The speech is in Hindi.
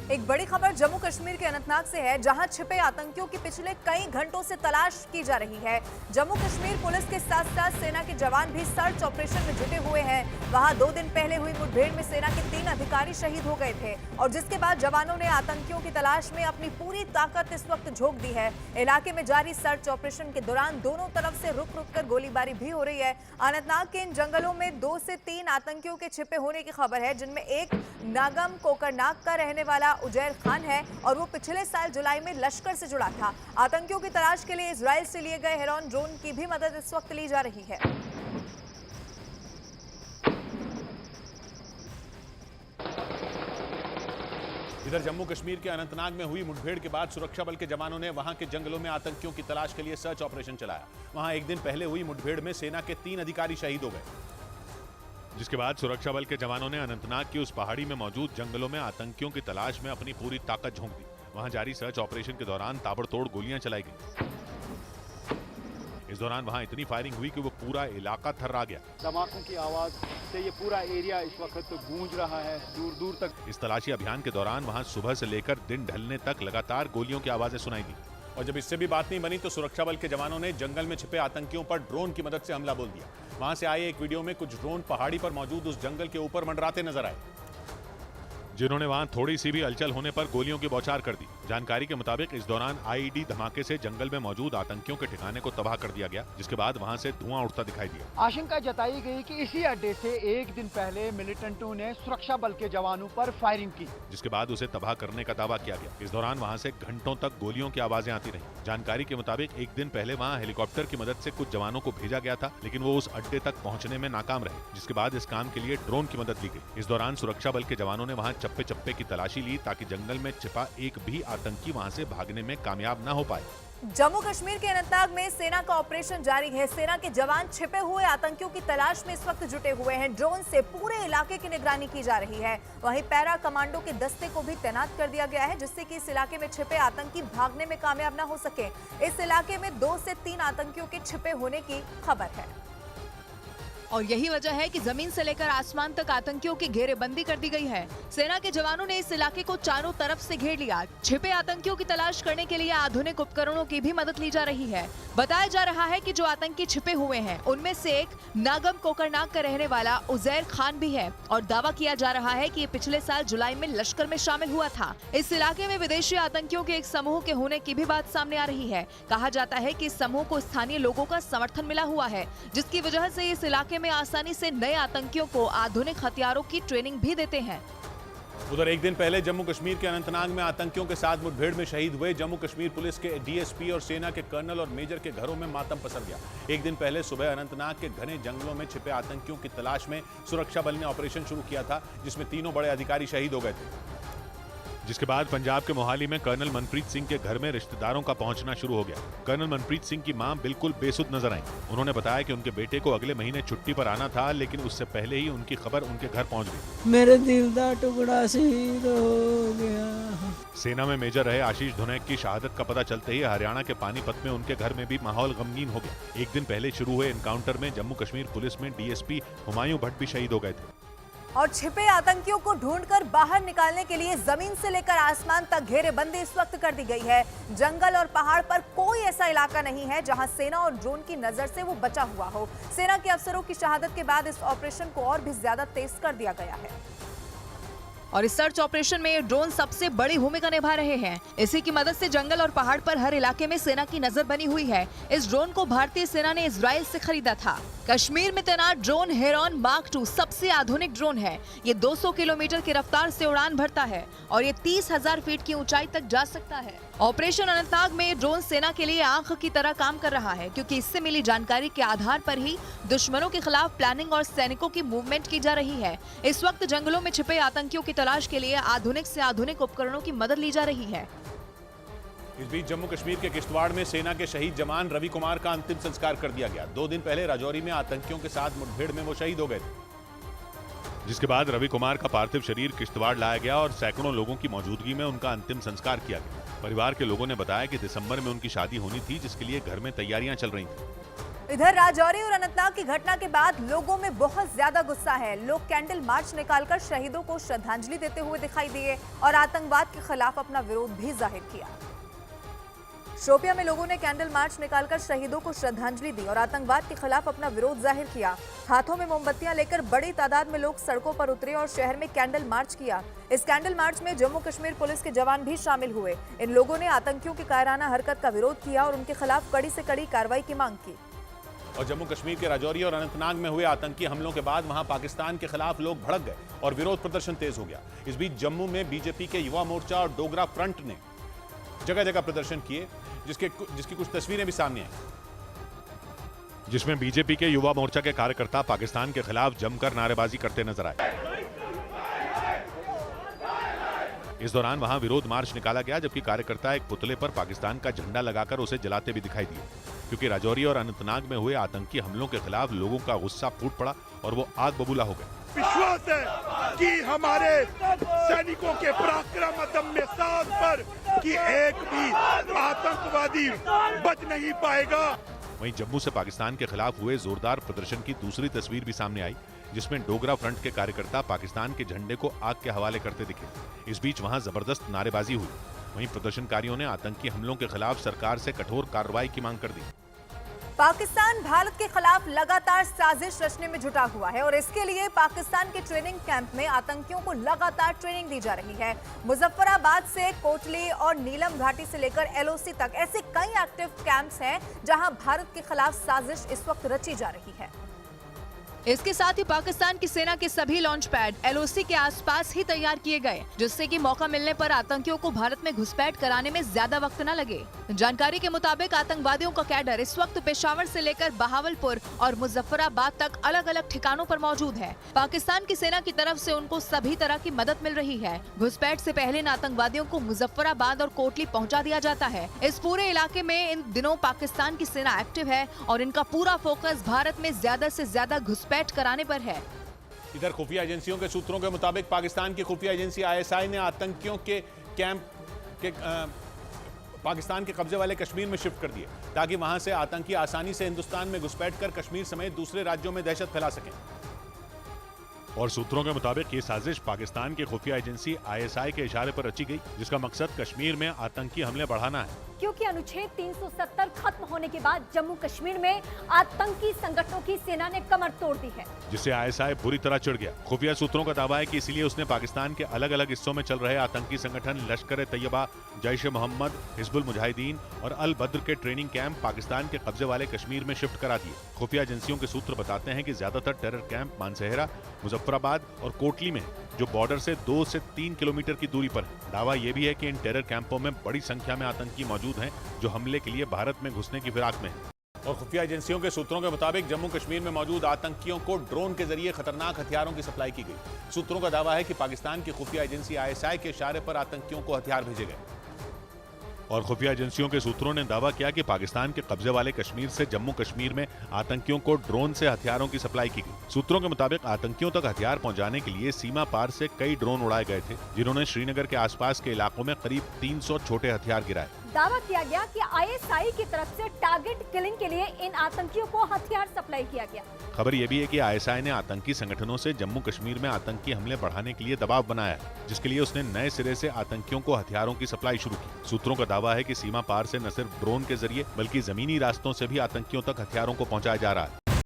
एक बड़ी खबर जम्मू कश्मीर के अनंतनाग से है, जहां छिपे आतंकियों की पिछले कई घंटों से तलाश की जा रही है। जम्मू कश्मीर पुलिस के साथ साथ सेना के जवान भी सर्च ऑपरेशन में जुटे हुए हैं। वहां 2 दिन पहले हुई मुठभेड़ में सेना के 3 अधिकारी शहीद हो गए थे और जिसके बाद जवानों ने आतंकियों की तलाश में अपनी पूरी ताकत इस वक्त झोंक दी है। इलाके में जारी सर्च ऑपरेशन के दौरान दोनों तरफ से रुक रुक कर गोलीबारी भी हो रही है। अनंतनाग के इन जंगलों में 2 से 3 आतंकियों के छिपे होने की खबर है, जिनमें एक नागम कोकरनाग का रहने वाला उजैर खान है और वो पिछले साल जुलाई में लश्कर से जुड़ा था। आतंकियों की तलाश के लिए इजराइल से लिए गए हेरॉन ड्रोन की भी मदद इस वक्त ली जा रही है। इधर जम्मू कश्मीर के अनंतनाग में हुई मुठभेड़ के बाद सुरक्षा बल के जवानों ने वहां के जंगलों में आतंकियों की तलाश के लिए सर्च ऑपरेशन चलाया। वहां एक दिन पहले हुई मुठभेड़ में सेना के 3 अधिकारी शहीद हो गए, जिसके बाद सुरक्षा बल के जवानों ने अनंतनाग की उस पहाड़ी में मौजूद जंगलों में आतंकियों की तलाश में अपनी पूरी ताकत झोंक दी। वहां जारी सर्च ऑपरेशन के दौरान ताबड़तोड़ गोलियां चलाई गई। इस दौरान वहां इतनी फायरिंग हुई कि वो पूरा इलाका थर्रा गया। धमाकों की आवाज से ये पूरा एरिया इस वक्त गूंज रहा है दूर दूर तक। इस तलाशी अभियान के दौरान वहां सुबह से लेकर दिन ढलने तक लगातार गोलियों की आवाजें सुनाई दी और जब इससे भी बात नहीं बनी तो सुरक्षा बल के जवानों ने जंगल में छिपे आतंकियों पर ड्रोन की मदद से हमला बोल दिया। वहां से आए एक वीडियो में कुछ ड्रोन पहाड़ी पर मौजूद उस जंगल के ऊपर मंडराते नजर आए, जिन्होंने वहां थोड़ी सी भी हलचल होने पर गोलियों की बौछार कर दी। जानकारी के मुताबिक इस दौरान आईईडी धमाके से जंगल में मौजूद आतंकियों के ठिकाने को तबाह कर दिया गया, जिसके बाद वहां से धुआं उठता दिखाई दिया। आशंका जताई गई कि इसी अड्डे से एक दिन पहले मिलिटेंटों ने सुरक्षा बल के जवानों पर फायरिंग की, जिसके बाद उसे तबाह करने का दावा किया गया। इस दौरान वहां से घंटों तक गोलियों की आवाजें आती रहीं। जानकारी के मुताबिक एक दिन पहले वहां हेलीकॉप्टर की मदद से कुछ जवानों को भेजा गया था, लेकिन वो उस अड्डे तक पहुंचने में नाकाम रहे, जिसके बाद इस काम के लिए ड्रोन की मदद ली गई। इस दौरान सुरक्षा बल के जवानों ने वहां चप्पे चप्पे की तलाशी ली ताकि जंगल में छिपा एक भी आतंकी वहां से भागने में कामयाब न हो पाए। जम्मू कश्मीर के अनंतनाग में सेना का ऑपरेशन जारी है। सेना के जवान छिपे हुए आतंकियों की तलाश में इस वक्त जुटे हुए हैं। ड्रोन से पूरे इलाके की निगरानी की जा रही है। वहीं पैरा कमांडो के दस्ते को भी तैनात कर दिया गया है, जिससे कि इस इलाके में छिपे आतंकी भागने में कामयाब न हो सके। इस इलाके में 2 से 3 आतंकियों के छिपे होने की खबर है और यही वजह है कि जमीन से लेकर आसमान तक आतंकियों की घेरेबंदी कर दी गई है। सेना के जवानों ने इस इलाके को चारों तरफ से घेर लिया। छिपे आतंकियों की तलाश करने के लिए आधुनिक उपकरणों की भी मदद ली जा रही है। बताया जा रहा है कि जो आतंकी छिपे हुए हैं उनमें से एक नागम कोकरनाग का रहने वाला उजैर खान भी है और दावा किया जा रहा है कि ये पिछले साल जुलाई में लश्कर में शामिल हुआ था। इस इलाके में विदेशी आतंकियों के एक समूह के होने की भी बात सामने आ रही है। कहा जाता है कि इस समूह को स्थानीय लोगों का समर्थन मिला हुआ है, जिसकी वजह से इस इलाके में आसानी से नए आतंकियों को आधुनिक हथियारों की ट्रेनिंग भी देते हैं। उधर एक दिन पहले जम्मू कश्मीर के अनंतनाग में आतंकियों के साथ मुठभेड़ में शहीद हुए जम्मू कश्मीर पुलिस के डीएसपी और सेना के कर्नल और मेजर के घरों में मातम पसर गया। एक दिन पहले सुबह अनंतनाग के घने जंगलों में छिपे आतंकियों की तलाश में सुरक्षा बल ने ऑपरेशन शुरू किया था, जिसमें 3 बड़े अधिकारी शहीद हो गए थे, जिसके बाद पंजाब के मोहाली में कर्नल मनप्रीत सिंह के घर में रिश्तेदारों का पहुंचना शुरू हो गया। कर्नल मनप्रीत सिंह की मां बिल्कुल बेसुध नजर आई। उन्होंने बताया कि उनके बेटे को अगले महीने छुट्टी पर आना था, लेकिन उससे पहले ही उनकी खबर उनके घर पहुंच गई। मेरे दिल दा टुकड़ा शहीद हो गया। सेना में मेजर रहे आशीष धुनैक की शहादत का पता चलते ही हरियाणा के पानीपत में उनके घर में भी माहौल गमगीन हो गया। एक दिन पहले शुरू हुए एनकाउंटर में जम्मू कश्मीर पुलिस में डीएसपी हुमायूं भट्ट भी शहीद हो गए थे और छिपे आतंकियों को ढूंढकर बाहर निकालने के लिए जमीन से लेकर आसमान तक घेरेबंदी इस वक्त कर दी गई है। जंगल और पहाड़ पर कोई ऐसा इलाका नहीं है जहां सेना और ड्रोन की नजर से वो बचा हुआ हो। सेना के अफसरों की शहादत के बाद इस ऑपरेशन को और भी ज्यादा तेज कर दिया गया है और इस सर्च ऑपरेशन में ड्रोन सबसे बड़ी भूमिका निभा रहे हैं। इसी की मदद से जंगल और पहाड़ पर हर इलाके में सेना की नजर बनी हुई है। इस ड्रोन को भारतीय सेना ने इजराइल से खरीदा था। कश्मीर में तैनात ड्रोन हेरॉन मार्क 2 सबसे आधुनिक ड्रोन है। ये 200 किलोमीटर की रफ्तार से उड़ान भरता है और ये 30,000 फीट की ऊंचाई तक जा सकता है। ऑपरेशन अनंतनाग में ड्रोन सेना के लिए आंख की तरह काम कर रहा है, क्योंकि इससे मिली जानकारी के आधार पर ही दुश्मनों के खिलाफ प्लानिंग और सैनिकों की मूवमेंट की जा रही है। इस वक्त जंगलों में छिपे आतंकियों की तलाश के लिए आधुनिक से आधुनिक उपकरणों की मदद ली जा रही है। इस बीच जम्मू कश्मीर के किश्तवाड़ में सेना के शहीद जवान रवि कुमार का अंतिम संस्कार कर दिया गया। 2 दिन पहले राजौरी में आतंकियों के साथ मुठभेड़ में वो शहीद हो गए थे, जिसके बाद रवि कुमार का पार्थिव शरीर किश्तवाड़ लाया गया और सैकड़ों लोगों की मौजूदगी में उनका अंतिम संस्कार किया गया। परिवार के लोगों ने बताया कि दिसंबर में उनकी शादी होनी थी, जिसके लिए घर में तैयारियां चल रही थी। इधर राजौरी और अनंतनाग की घटना के बाद लोगों में बहुत ज्यादा गुस्सा है। लोग कैंडल मार्च निकालकर शहीदों को श्रद्धांजलि देते हुए दिखाई दिए और आतंकवाद के खिलाफ अपना विरोध भी जाहिर किया। शोपिया में लोगों ने कैंडल मार्च निकालकर शहीदों को श्रद्धांजलि दी और आतंकवाद के खिलाफ अपना विरोध जाहिर किया। हाथों में मोमबत्तियां लेकर बड़ी तादाद में लोग सड़कों पर उतरे और शहर में कैंडल मार्च किया। इस कैंडल मार्च में जम्मू कश्मीर पुलिस के जवान भी शामिल हुए। इन लोगों ने आतंकियों की कायराना हरकत का विरोध किया और उनके खिलाफ कड़ी से कड़ी कार्रवाई की मांग की। और जम्मू कश्मीर के राजौरी और अनंतनाग में हुए आतंकी हमलों के बाद वहां पाकिस्तान के खिलाफ लोग भड़क गए और विरोध प्रदर्शन तेज हो गया। इस बीच जम्मू में बीजेपी के युवा मोर्चा और डोगरा फ्रंट ने जगह जगह प्रदर्शन किए, जिसकी कुछ तस्वीरें भी सामने आई, जिसमें बीजेपी के युवा मोर्चा के कार्यकर्ता पाकिस्तान के खिलाफ जमकर नारेबाजी करते नजर आए। इस दौरान वहां विरोध मार्च निकाला गया, जबकि कार्यकर्ता एक पुतले पर पाकिस्तान का झंडा लगाकर उसे जलाते भी दिखाई दिए, क्योंकि राजौरी और अनंतनाग में हुए आतंकी हमलों के खिलाफ लोगों का गुस्सा फूट पड़ा और वो आग बबूला हो गए। विश्वास है कि हमारे सैनिकों के पराक्रम अदम्य साहस पर कि एक भी आतंकवादी बच नहीं पाएगा। वहीं जम्मू से पाकिस्तान के खिलाफ हुए जोरदार प्रदर्शन की दूसरी तस्वीर भी सामने आई, जिसमें डोगरा फ्रंट के कार्यकर्ता पाकिस्तान के झंडे को आग के हवाले करते दिखे। इस बीच वहां जबरदस्त नारेबाजी हुई। वहीं प्रदर्शनकारियों ने आतंकी हमलों के खिलाफ सरकार से कठोर कार्रवाई की मांग कर दी। पाकिस्तान भारत के खिलाफ लगातार साजिश रचने में जुटा हुआ है और इसके लिए पाकिस्तान के ट्रेनिंग कैंप में आतंकियों को लगातार ट्रेनिंग दी जा रही है। मुजफ्फराबाद से कोटली और नीलम घाटी से लेकर एलओसी तक ऐसे कई एक्टिव कैंप्स हैं जहां भारत के खिलाफ साजिश इस वक्त रची जा रही है। इसके साथ ही पाकिस्तान की सेना के सभी लॉन्च पैड एलओसी के आसपास ही तैयार किए गए, जिससे कि मौका मिलने पर आतंकियों को भारत में घुसपैठ कराने में ज्यादा वक्त न लगे। जानकारी के मुताबिक आतंकवादियों का कैडर इस वक्त पेशावर से लेकर बहावलपुर और मुजफ्फराबाद तक अलग अलग ठिकानों पर मौजूद है। पाकिस्तान की सेना की तरफ से उनको सभी तरह की मदद मिल रही है। घुसपैठ से पहले इन आतंकवादियों को मुजफ्फराबाद और कोटली पहुँचा दिया जाता है। इस पूरे इलाके में इन दिनों पाकिस्तान की सेना एक्टिव है और इनका पूरा फोकस भारत में ज्यादा से ज्यादा घुसपैठ कराने पर है। इधर खुफिया एजेंसियों के सूत्रों के मुताबिक पाकिस्तान की खुफिया एजेंसी आईएसआई ने आतंकियों के कैंप के पाकिस्तान के कब्जे वाले कश्मीर में शिफ्ट कर दिए, ताकि वहां से आतंकी आसानी से हिंदुस्तान में घुसपैठ कर कश्मीर समेत दूसरे राज्यों में दहशत फैला सकें। और सूत्रों के मुताबिक ये साजिश पाकिस्तान की खुफिया एजेंसी आईएसआई के इशारे पर रची गई, जिसका मकसद कश्मीर में आतंकी हमले बढ़ाना है। क्योंकि अनुच्छेद 370 खत्म होने के बाद जम्मू कश्मीर में आतंकी संगठनों की सेना ने कमर तोड़ दी है, जिससे आईएसआई बुरी तरह चिढ़ गया। खुफिया सूत्रों का दावा है कि इसीलिए उसने पाकिस्तान के अलग अलग हिस्सों में चल रहे आतंकी संगठन लश्कर-ए-तैयबा, जैश-ए-मोहम्मद, हिजबुल मुजाहिदीन और अल बद्र के ट्रेनिंग कैंप पाकिस्तान के कब्जे वाले कश्मीर में शिफ्ट करा दिए। खुफिया एजेंसियों के सूत्र बताते हैं कि ज्यादातर टेरर कैंप मानसेहरा, मुजफ्फराबाद और कोटली में, जो बॉर्डर से 2 से 3 किलोमीटर की दूरी पर है। दावा यह भी है कि इन टेरर कैंपों में बड़ी संख्या में आतंकी मौजूद हैं, जो हमले के लिए भारत में घुसने की फिराक में हैं। और खुफिया एजेंसियों के सूत्रों के मुताबिक जम्मू कश्मीर में मौजूद आतंकियों को ड्रोन के जरिए खतरनाक हथियारों की सप्लाई की गई। सूत्रों का दावा है कि पाकिस्तान की खुफिया एजेंसी आईएसआई के इशारे पर आतंकियों को हथियार भेजे गए। और खुफिया एजेंसियों के सूत्रों ने दावा किया कि पाकिस्तान के कब्जे वाले कश्मीर से जम्मू कश्मीर में आतंकियों को ड्रोन से हथियारों की सप्लाई की गई। सूत्रों के मुताबिक आतंकियों तक हथियार पहुंचाने के लिए सीमा पार से कई ड्रोन उड़ाए गए थे, जिन्होंने श्रीनगर के आसपास के इलाकों में करीब 300 छोटे हथियार गिराए। दावा किया गया कि आईएसआई की तरफ से टारगेट किलिंग के लिए इन आतंकियों को हथियार सप्लाई किया गया। खबर यह भी है कि आईएसआई ने आतंकी संगठनों से जम्मू कश्मीर में आतंकी हमले बढ़ाने के लिए दबाव बनाया, जिसके लिए उसने नए सिरे से आतंकियों को हथियारों की सप्लाई शुरू की। सूत्रों का दावा है कि सीमा पार से न सिर्फ ड्रोन के जरिए बल्कि जमीनी रास्तों से भी आतंकियों तक हथियारों को पहुंचाया जा रहा है।